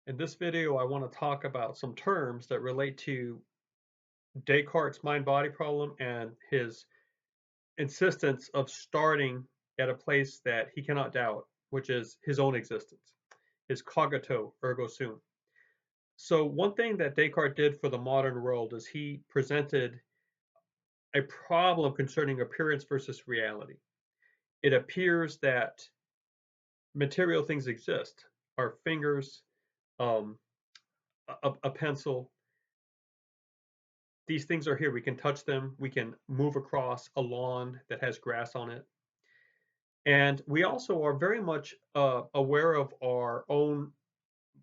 In this video, I want to talk about some terms that relate to Descartes' mind-body problem and his insistence of starting at a place that he cannot doubt, which is his own existence, his cogito ergo sum. So one thing that Descartes did for the modern world is he presented a problem concerning appearance versus reality. It appears that material things exist, our fingers, um, a pencil. These things are here. We can touch them. We can move across a lawn that has grass on it. And we also are very much aware of our own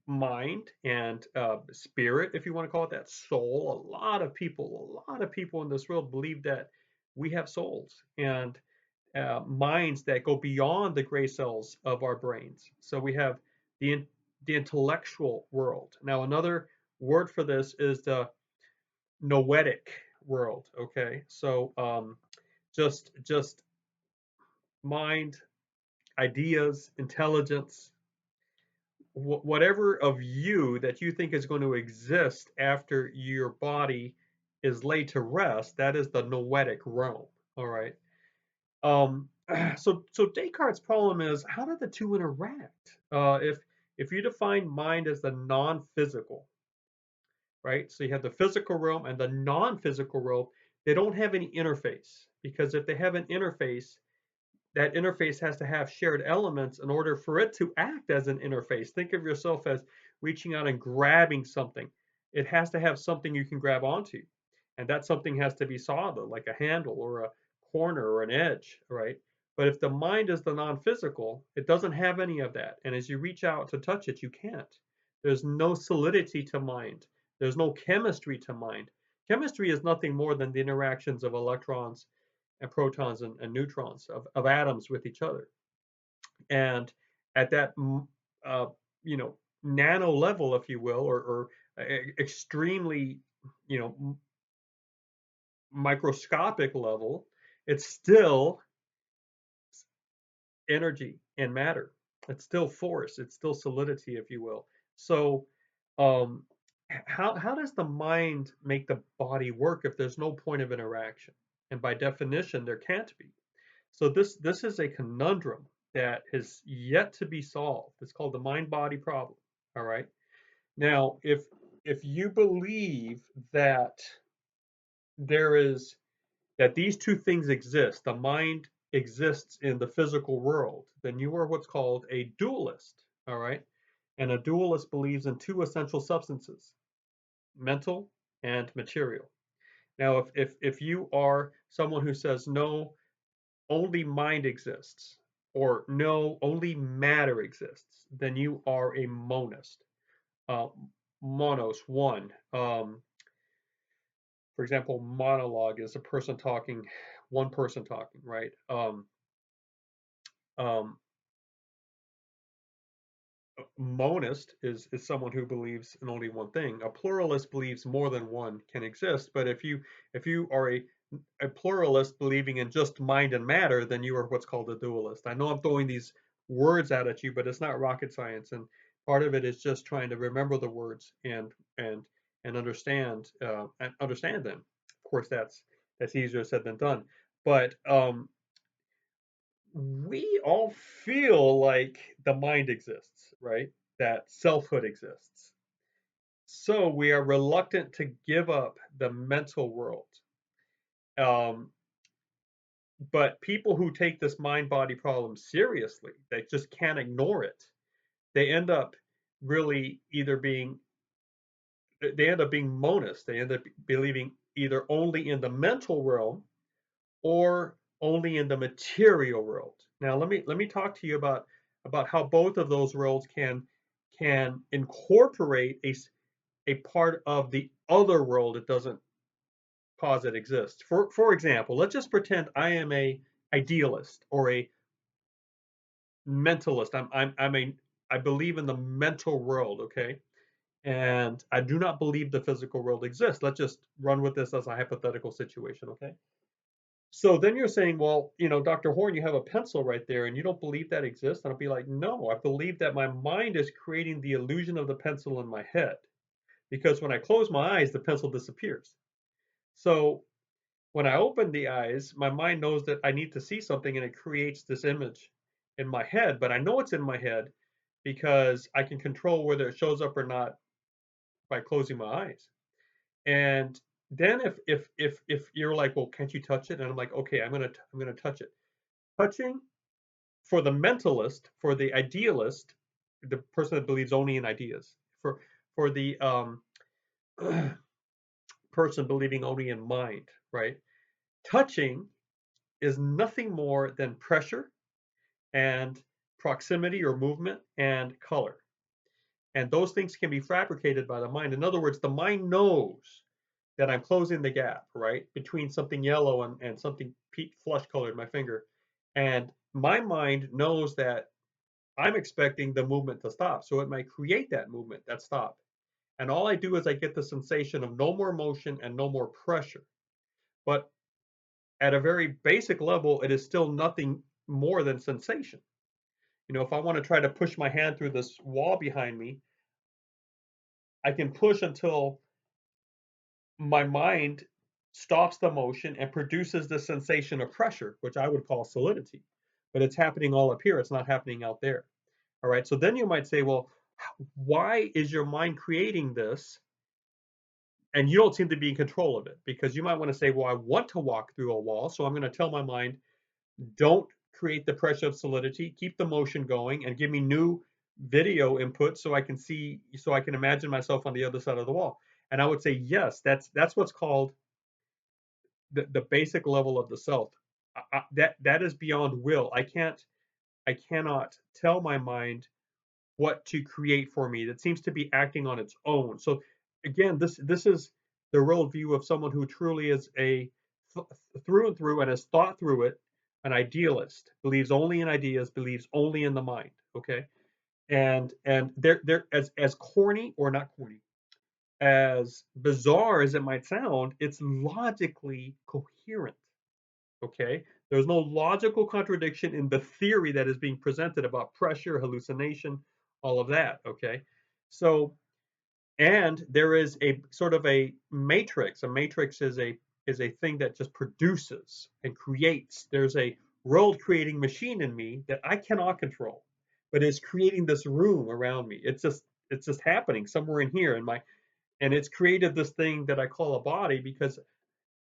mind and spirit, if you want to call it that, soul. A lot of people in this world believe that we have souls and minds that go beyond the gray cells of our brains. So we have the the intellectual world. Now, another word for this is the noetic world. Okay, so just mind, ideas, intelligence, whatever of you that you think is going to exist after your body is laid to rest, that is the noetic realm. All right. Um, so Descartes' problem is, how do the two interact? If you define mind as the non-physical, right? So you have the physical realm and the non-physical realm. They don't have any interface, because if they have an interface, that interface has to have shared elements in order for it to act as an interface. Think of yourself as reaching out and grabbing something. It has to have something you can grab onto. And that something has to be solid, like a handle or a corner or an edge, right? But if the mind is the non-physical, it doesn't have any of that. And as you reach out to touch it, you can't. There's no solidity to mind. There's no chemistry to mind. Chemistry is nothing more than the interactions of electrons and protons and neutrons of atoms with each other. And at that, uh, you know, nano level, if you will, or extremely, you know, microscopic level, it's still energy and matter. It's still force. It's still solidity, if you will. So, um, how does the mind make the body work if there's no point of interaction? And by definition, there can't be. So this is a conundrum that has yet to be solved. It's called the mind-body problem. All right. Now, if you believe that there is that these two things exist, the mind exists in the physical world, then you are what's called a dualist. All right. And a dualist believes in two essential substances, mental and material. Now, if you are someone who says no, only mind exists, or no, only matter exists, then you are a monist. Uh, Monos, one. For example, monologue is a person talking, one person talking, right? Um, Monist is someone who believes in only one thing. A pluralist believes more than one can exist. But if you are a pluralist believing in just mind and matter, then you are what's called a dualist. I know I'm throwing these words out at you, but it's not rocket science, and part of it is just trying to remember the words and and understand them. Of course, that's easier said than done. But we all feel like the mind exists, right? That selfhood exists. So we are reluctant to give up the mental world. Um, but people who take this mind body problem seriously, they just can't ignore it. They end up really either being, they end up being monists. They end up believing either only in the mental realm or only in the material world. Now, let me talk to you about how both of those worlds can incorporate a part of the other world that doesn't posit exists. For example, let's just pretend I am a idealist or a mentalist. I believe in the mental world, okay? And I do not believe the physical world exists. Let's just run with this as a hypothetical situation, okay? So then you're saying, well, Dr. Horn, you have a pencil right there and you don't believe that exists. And I'll be like, no, I believe that my mind is creating the illusion of the pencil in my head because when I close my eyes, the pencil disappears. So when I open the eyes, my mind knows that I need to see something and it creates this image in my head, but I know it's in my head because I can control whether it shows up or not by closing my eyes. And then if you're like, well, can't you touch it? And I'm like, okay, I'm gonna touch it. Touching for the mentalist, for the idealist, the person that believes only in ideas, for the person believing only in mind, right? Touching is nothing more than pressure and proximity or movement and color. And those things can be fabricated by the mind. In other words, the mind knows that I'm closing the gap, right, between something yellow and something flush colored, my finger. And my mind knows that I'm expecting the movement to stop. So it might create that movement, that stop. And all I do is I get the sensation of no more motion and no more pressure. But at a very basic level, it is still nothing more than sensation. If I want to try to push my hand through this wall behind me, I can push until my mind stops the motion and produces the sensation of pressure, which I would call solidity. But it's happening all up here, it's not happening out there. All right. So then you might say, well, why is your mind creating this? And you don't seem to be in control of it because you might want to say, well, I want to walk through a wall. So I'm going to tell my mind, don't create the pressure of solidity, keep the motion going, and give me new video input so I can see, so I can imagine myself on the other side of the wall. And I would say, yes, that's what's called the basic level of the self. That is beyond will. I cannot tell my mind what to create for me. That seems to be acting on its own. So again, this is the worldview of someone who truly is a through and through and has thought through it, an idealist, believes only in ideas, believes only in the mind. Okay, and they're as corny or not corny, as bizarre as it might sound, it's logically coherent. Okay, there's no logical contradiction in the theory that is being presented about pressure, hallucination, all of that. Okay, so and there is a sort of a matrix. A matrix is a thing that just produces and creates. There's a world creating machine in me that I cannot control, but is creating this room around me. It's just happening somewhere in here in my, and it's created this thing that I call a body because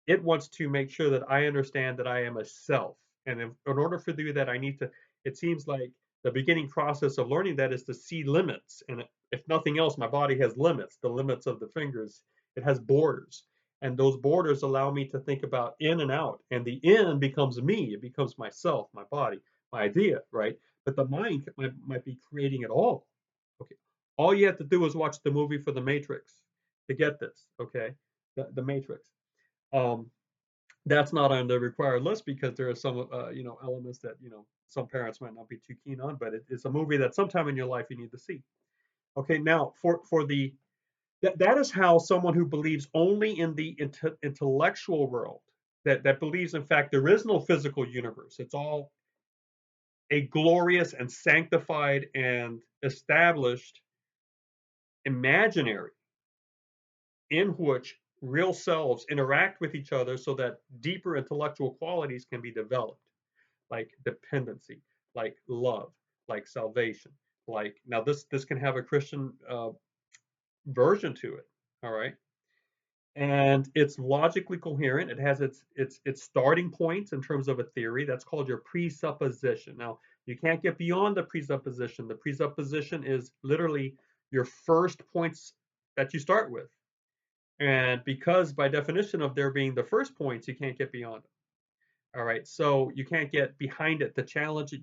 it wants to make sure that I understand that I am a self. And in order to do that, I need to, it seems like the beginning process of learning that is to see limits. And if nothing else, my body has limits, the limits of the fingers, it has borders. And those borders allow me to think about in and out. And the in becomes me, it becomes myself, my body, my idea, right? But the mind might be creating it all. Okay. All you have to do is watch the movie for the Matrix to get this, okay? The Matrix. Um, that's not on the required list because there are some elements that some parents might not be too keen on, but it's a movie that sometime in your life you need to see. Okay, now for the that is how someone who believes only in the intellectual world, that believes in fact there is no physical universe, it's all a glorious and sanctified and established imaginary in which real selves interact with each other so that deeper intellectual qualities can be developed, like dependency, like love, like salvation. Like now, this can have a Christian version to it. All right, and it's logically coherent. It has its starting points in terms of a theory. That's called your presupposition. Now, you can't get beyond the presupposition. The presupposition is literally your first points that you start with. And because by definition of there being the first points, you can't get beyond it. All right. So you can't get behind it to challenge it.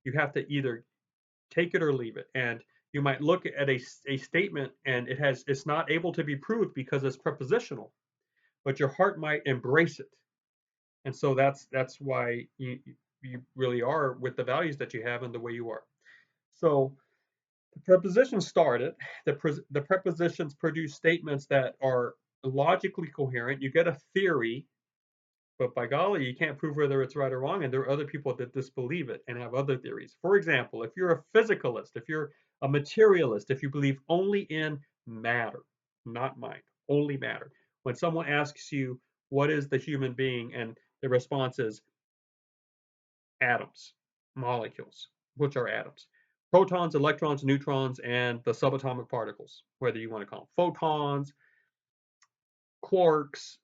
You have to either take it or leave it. And you might look at a statement and it's not able to be proved because it's prepositional, but your heart might embrace it. And so that's why you really are with the values that you have and the way you are. So the prepositions started, the prepositions produce statements that are logically coherent. You get a theory But by golly, you can't prove whether it's right or wrong, and there are other people that disbelieve it and have other theories. For example, if you're a physicalist, if you're a materialist, if you believe only in matter, not mind, only matter, when someone asks you, what is the human being? And the response is atoms, molecules, which are atoms. Protons, electrons, neutrons, and the subatomic particles, whether you want to call them photons, quarks,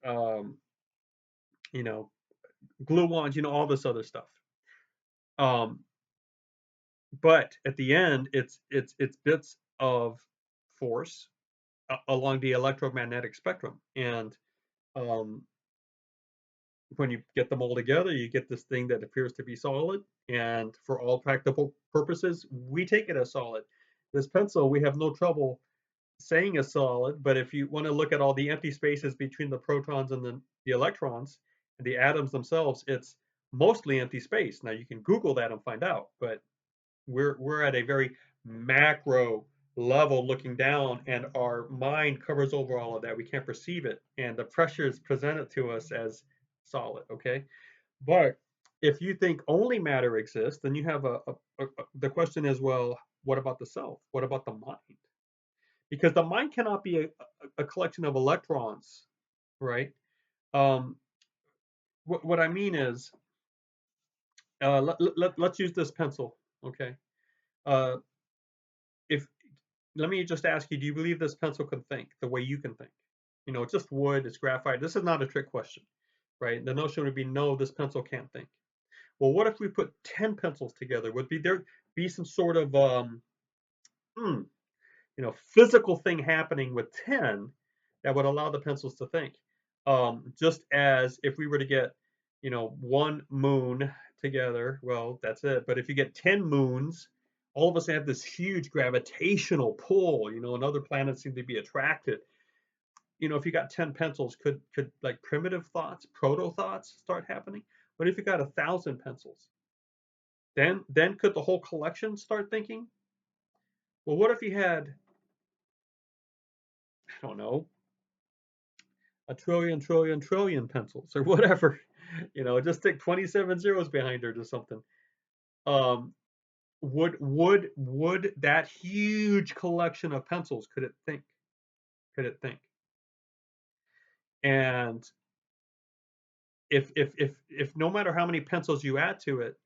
you know, gluons, all this other stuff. Um, but at the end, it's bits of force along the electromagnetic spectrum, and um, when you get them all together, you get this thing that appears to be solid. And for all practical purposes, we take it as solid. This pencil, we have no trouble saying is solid, but if you want to look at all the empty spaces between the protons and the electrons, and the atoms themselves, it's mostly empty space. Now you can Google that and find out, but we're at a very macro level looking down, and our mind covers over all of that. We can't perceive it, and the pressures present it to us as solid. Okay, but if you think only matter exists, then you have the question is, well, what about the self? What about the mind? Because the mind cannot be a collection of electrons, right? Um, what I mean is, let's use this pencil, okay? Uh, if Let me just ask you, do you believe this pencil can think the way you can think? It's just wood, it's graphite. This is not a trick question, right? The notion would be, no, this pencil can't think. Well, what if we put 10 pencils together? Would there be some sort of hmm, physical thing happening with 10 that would allow the pencils to think? Just as if we were to get, one moon together, well, that's it. But if you get 10 moons, all of us have this huge gravitational pull, and other planets seem to be attracted. If you got 10 pencils, could like primitive thoughts, proto thoughts start happening? But if you got 1,000 pencils, then could the whole collection start thinking? Well, what if you had, I don't know, a trillion pencils or whatever? Just stick 27 zeros behind it or something. Um, would that huge collection of pencils, could it think? Could it think? And if no matter how many pencils you add to it,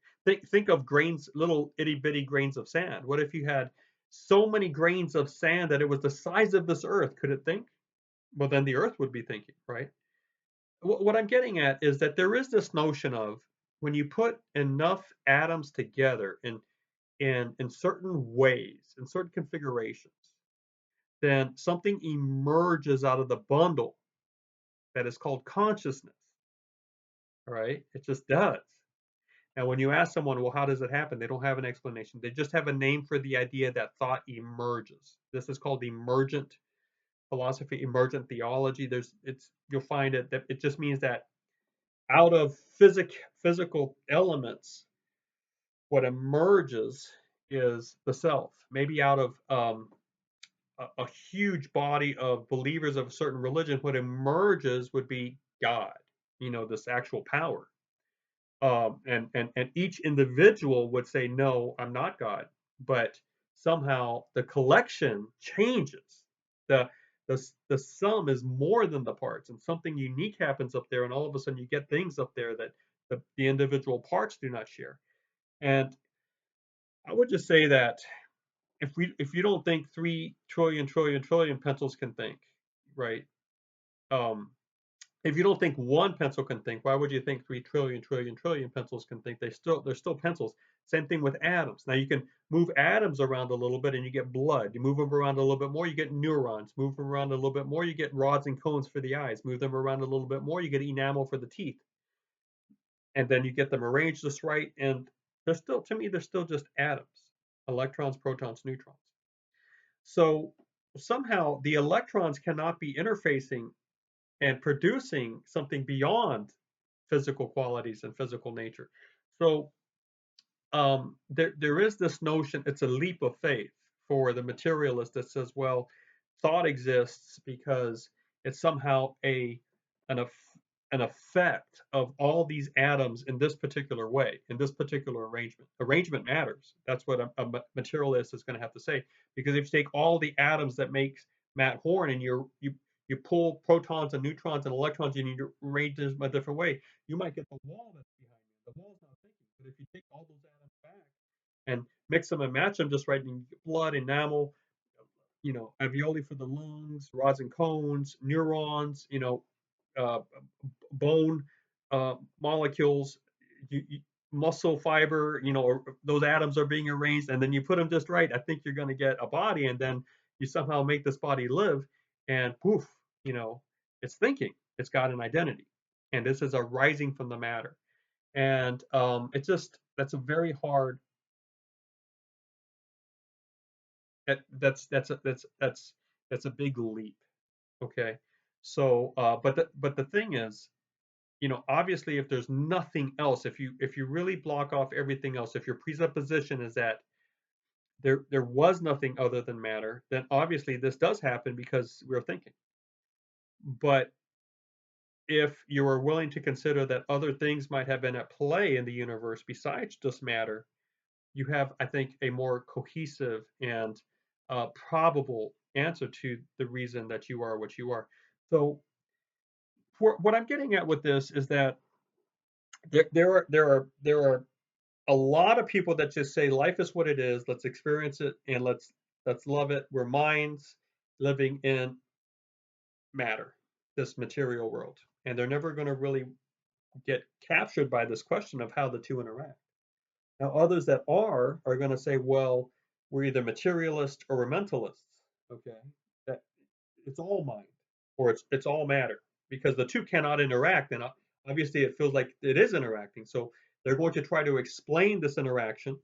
think of grains, little itty bitty grains of sand. What if you had so many grains of sand that it was the size of this earth? Could it think? Well, then the earth would be thinking, right? What I'm getting at is that there is this notion of, when you put enough atoms together in certain ways, in certain configurations, then something emerges out of the bundle that is called consciousness. Right? It just does. Now, when you ask someone, well, how does it happen? They don't have an explanation. They just have a name for the idea that thought emerges. This is called emergent philosophy, emergent theology. You'll find it that it just means that out of physical elements, what emerges is the self. Maybe out of a huge body of believers of a certain religion, what emerges would be God. This actual power. And each individual would say, no, I'm not God. But somehow the collection changes. The the sum is more than the parts, and something unique happens up there, and all of a sudden you get things up there that the individual parts do not share. And I would just say that if you don't think 3 trillion pencils can think, right? Um, if you don't think one pencil can think, why would you think 3 trillion pencils can think? They're still pencils. Same thing with atoms. Now you can move atoms around a little bit and you get blood. You move them around a little bit more, you get neurons. Move them around a little bit more, you get rods and cones for the eyes. Move them around a little bit more, you get enamel for the teeth. And then you get them arranged just right, and to me, they're still just atoms: electrons, protons, neutrons. So somehow the electrons cannot be interfacing and producing something beyond physical qualities and physical nature. So there is this notion, it's a leap of faith for the materialist that says, well, thought exists because it's somehow an an effect of all these atoms in this particular way, in this particular arrangement. Arrangement matters. That's what a materialist is going to have to say. Because if you take all the atoms that makes Matt Horn and you pull protons and neutrons and electrons and you arrange them a different way, you might get the wall that's behind you. The wall's not thinking. But if you take all those atoms back and mix them and match them just right, and you get blood, enamel, alveoli for the lungs, rods and cones, neurons, uh, bone molecules, muscle fiber, those atoms are being arranged, and then you put them just right. I think you're going to get a body, and then you somehow make this body live, and poof, you know, it's thinking, it's got an identity, and this is a rising from the matter, and it's just that's a very hard. That's a big leap. Okay, so but the thing is, obviously, if there's nothing else, if you really block off everything else, if your presupposition is that there was nothing other than matter, then obviously this does happen because we're thinking. But if you are willing to consider that other things might have been at play in the universe besides just matter, you have, I think, a more cohesive and probable answer to the reason that you are what you are. So, for what I'm getting at with this is that there are a lot of people that just say life is what it is. Let's experience it and let's love it. We're minds living in matter, this material world, and they're never going to really get captured by this question of how the two interact. Now, others that are going to say, well, we're either materialist or we're mentalists. Okay, that it's all mind or it's all matter because the two cannot interact, and obviously it feels like it is interacting. So they're going to try to explain this interaction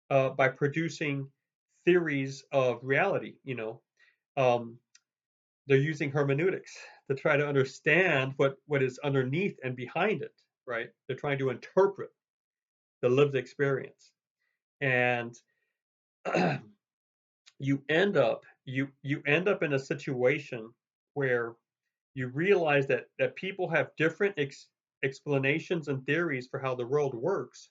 by producing theories of reality. Um, they're using hermeneutics to try to understand what is underneath and behind it. Right? They're trying to interpret the lived experience, and you end up in a situation where you realize that people have different explanations and theories for how the world works,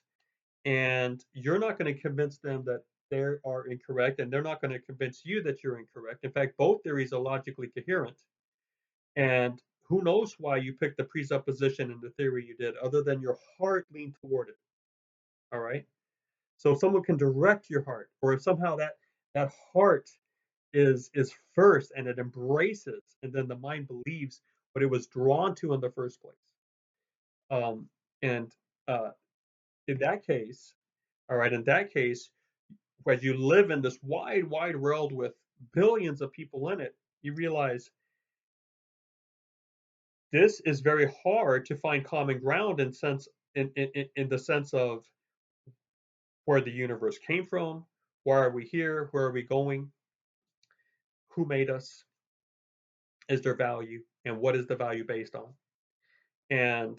and you're not going to convince them that they are incorrect, and they're not going to convince you that you're incorrect. In fact, both theories are logically coherent, and who knows why you picked the presupposition and the theory you did, other than your heart leaned toward it. All right. So if someone can direct your heart, or if somehow that heart is first and it embraces, and then the mind believes what it was drawn to in the first place. And uh, in that case, all right, in that case, as you live in this wide, wide world with billions of people in it, you realize this is very hard to find common ground in the sense of where the universe came from, why are we here, where are we going, who made us, is there value, and what is the value based on. And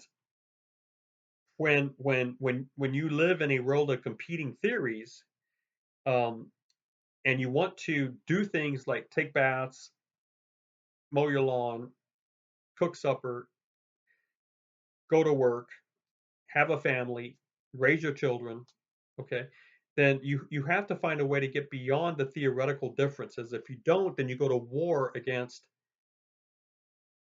when you live in a world of competing theories, um, and you want to do things like take baths, mow your lawn, cook supper, go to work, have a family, raise your children, okay, then you have to find a way to get beyond the theoretical differences. If you don't, then you go to war against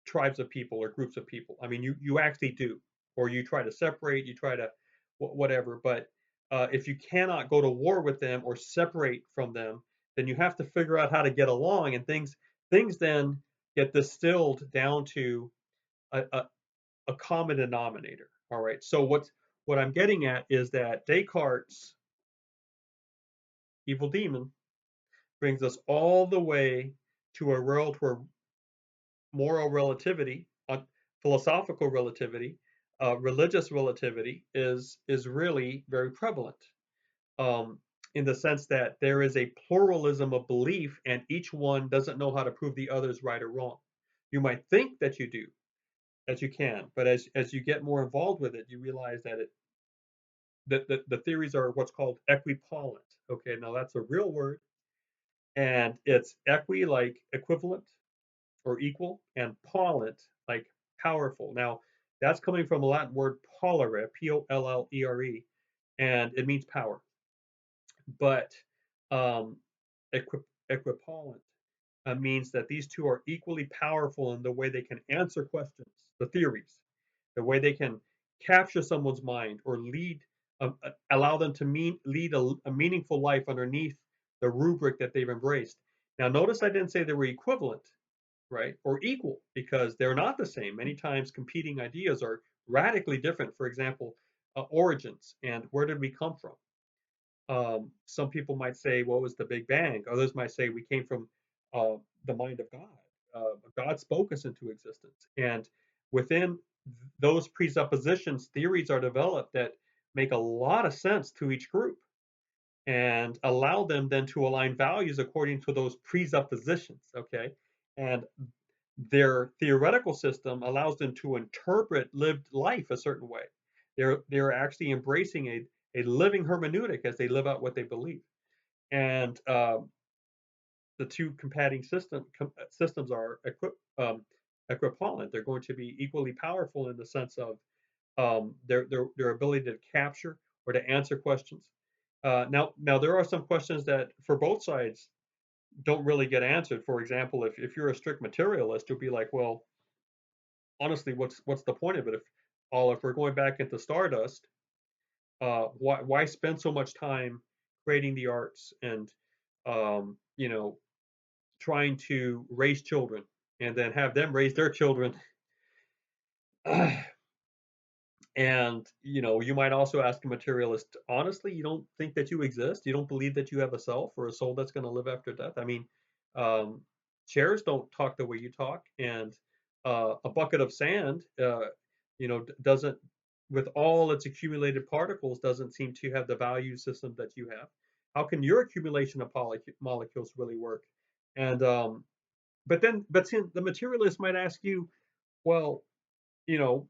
tribes of people or groups of people. I mean, you actually do, or you try to separate, you try to whatever. But if you cannot go to war with them or separate from them, then you have to figure out how to get along, and things then get distilled down to a common denominator. All right. So what I'm getting at is that Descartes' evil demon brings us all the way to a world where moral relativity, philosophical relativity, religious relativity is really very prevalent, um, in the sense that there is a pluralism of belief, and each one doesn't know how to prove the others right or wrong. You might think that you do, that you can, but as you get more involved with it, you realize that the theories are what's called equipollent. Okay, now that's a real word, and it's equi like equivalent or equal, and pollent like powerful. Now, That's coming from a Latin word pollere, Pollere, and it means power. But um, equipollent means that these two are equally powerful in the way they can answer questions, the theories, the way they can capture someone's mind or allow them to lead a meaningful life underneath the rubric that they've embraced. Now, notice I didn't say they were equivalent, right, or equal, because they're not the same. Many times, competing ideas are radically different. For example, origins and where did we come from? Some people might say, "What was the Big Bang?" Others might say, "We came from uh, the mind of God. God spoke us into existence." And within those presuppositions, theories are developed that make a lot of sense to each group and allow them then to align values according to those presuppositions. Okay, and their theoretical system allows them to interpret lived life a certain way. They're actually embracing a living hermeneutic as they live out what they believe. And the two combating systems are equivalent. They're going to be equally powerful in the sense of their ability to capture or to answer questions. Now there are some questions that for both sides don't really get answered. For example, if you're a strict materialist, you'll be like, well, honestly, what's the point of it if we're going back into stardust? Why spend so much time creating the arts and you know trying to raise children and then have them raise their children? And you might also ask a materialist, honestly, you don't think that you exist? You don't believe that you have a self or a soul that's going to live after death? I mean, um, chairs don't talk the way you talk, and a bucket of sand, doesn't, with all its accumulated particles, doesn't seem to have the value system that you have. How can your accumulation of molecules really work? And but see, the materialist might ask you, well, you know,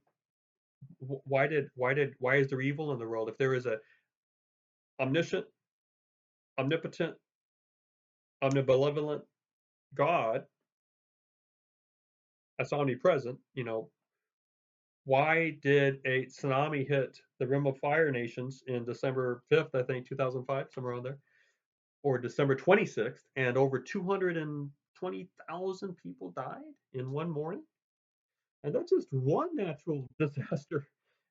why is there evil in the world? If there is a omniscient, omnipotent, omnibenevolent God that's omnipresent, why did a tsunami hit the Rim of Fire nations in December 5th, I think, 2005, somewhere around there, or December 26th, and over 220,000 people died in one morning? And that's just one natural disaster.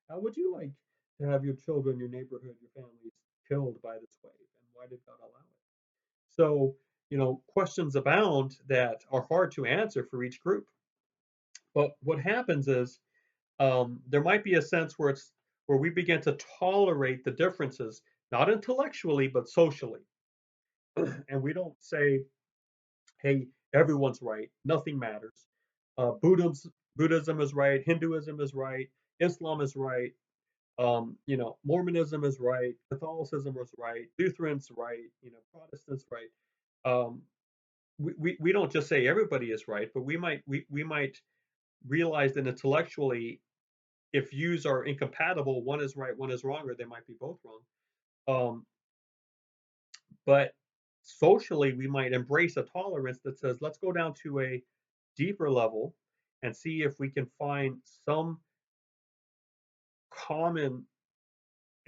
How would you like to have your children, your neighborhood, your families killed by this wave? And why did God allow it? So, questions abound that are hard to answer for each group. But what happens is there might be a sense where we begin to tolerate the differences, not intellectually but socially, and we don't say, "Hey, everyone's right, nothing matters. Buddhism is right, Hinduism is right, Islam is right, Mormonism is right, Catholicism is right, Lutherans right, Protestants right." Um, we don't just say everybody is right, but we might realize that intellectually, if views are incompatible, one is right, one is wrong, or they might be both wrong. Um, but socially, we might embrace a tolerance that says, let's go down to a deeper level and see if we can find some common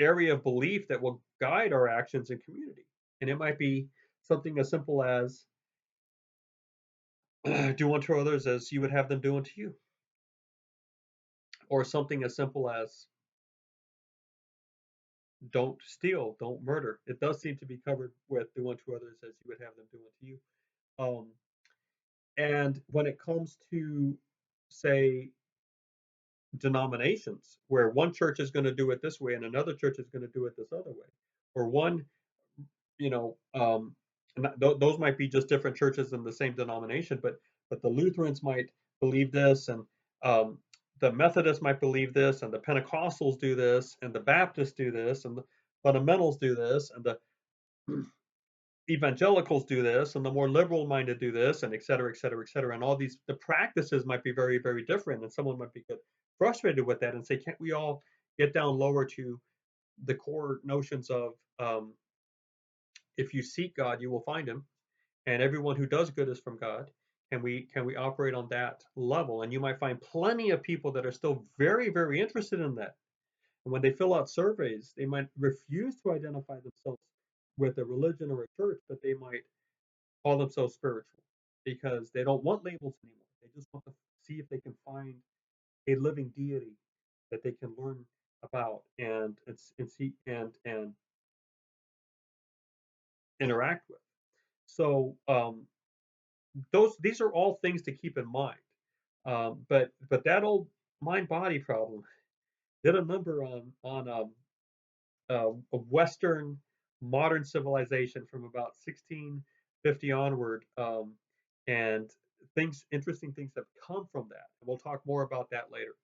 area of belief that will guide our actions in community. And it might be something as simple as do unto others as you would have them do unto you, or something as simple as don't steal, don't murder. It does seem to be covered with do unto others as you would have them do unto you. Um, and when it comes to, say, denominations, where one church is going to do it this way and another church is going to do it this other way, or one, you know, those might be just different churches in the same denomination, but the Lutherans might believe this, and um, the Methodists might believe this, and the Pentecostals do this, and the Baptists do this, and the fundamentals do this, and the evangelicals do this, and the more liberal minded do this, and et cetera, et cetera, et cetera. And all the practices might be very, very different. And someone might get frustrated with that and say, can't we all get down lower to the core notions of if you seek God, you will find him, and everyone who does good is from God. Can we operate on that level? And you might find plenty of people that are still very, very interested in that. And when they fill out surveys, they might refuse to identify themselves with a religion or a church, but they might call themselves spiritual because they don't want labels anymore. They just want to see if they can find a living deity that they can learn about and see and interact with. So those these are all things to keep in mind. But that old mind body problem did a number on a Western modern civilization from about 1650 onward, and interesting things have come from that. We'll talk more about that later.